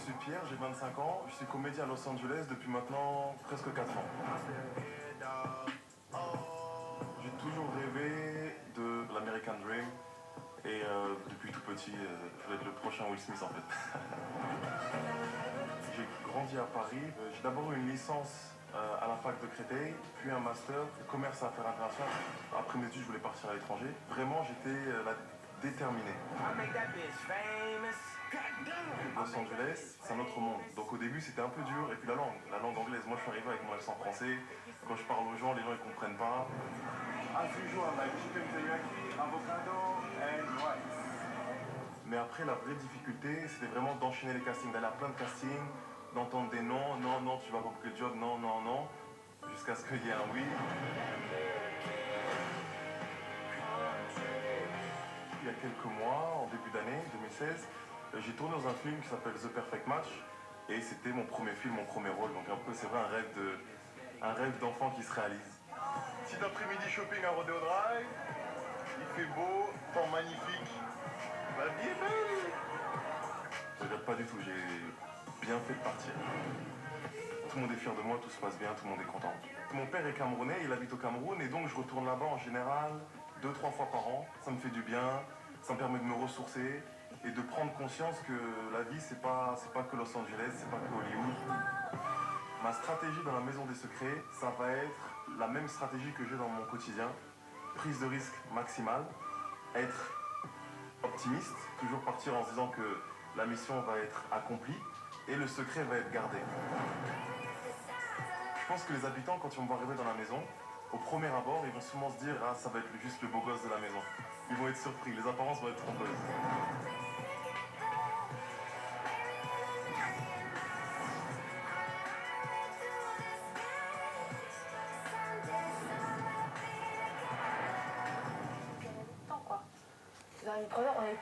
suis Pierre, j'ai 25 ans, je suis comédien à Los Angeles depuis maintenant presque 4 ans. J'ai toujours rêvé de l'American Dream et depuis tout petit, je voulais être le prochain Will Smith en fait. J'ai grandi à Paris, j'ai d'abord eu une licence à la fac de Créteil, puis un master commerce et affaires internationales. Après mes études, je voulais partir à l'étranger. Vraiment, j'étais déterminé. Los Angeles, c'est un autre monde. Donc au début, c'était un peu dur. Et puis la langue anglaise. Moi, je suis arrivé avec mon accent français. Quand je parle aux gens, les gens ils comprennent pas. As usual, like chicken teriyaki, avocado and rice. Mais après, la vraie difficulté, c'était vraiment d'enchaîner les castings, d'aller à plein de castings, d'entendre des non, non, non, tu vas pas boucler le job, non, non, non, jusqu'à ce qu'il y ait un oui. Il y a quelques mois, en début d'année 2016, j'ai tourné dans un film qui s'appelle The Perfect Match, et c'était mon premier film, mon premier rôle, donc un peu, c'est vrai, un rêve d'enfant qui se réalise. Petit après-midi shopping à Rodeo Drive, il fait beau, temps magnifique, la vie est belle. Je regrette pas du tout, j'ai bien fait de partir. Tout le monde est fier de moi, tout se passe bien, tout le monde est content. Mon père est camerounais, il habite au Cameroun et donc je retourne là-bas en général 2-3 fois par an. Ça me fait du bien, ça me permet de me ressourcer et de prendre conscience que la vie c'est pas que Los Angeles, c'est pas que Hollywood. Ma stratégie dans la maison des secrets, ça va être la même stratégie que j'ai dans mon quotidien. Prise de risque maximale, être optimiste, toujours partir en se disant que la mission va être accomplie et le secret va être gardé. Je pense que les habitants, quand ils vont me voir arriver dans la maison, au premier abord, ils vont sûrement se dire « Ah, ça va être juste le beau gosse de la maison ». Ils vont être surpris, les apparences vont être trompeuses. Quoi. Vers une première, on est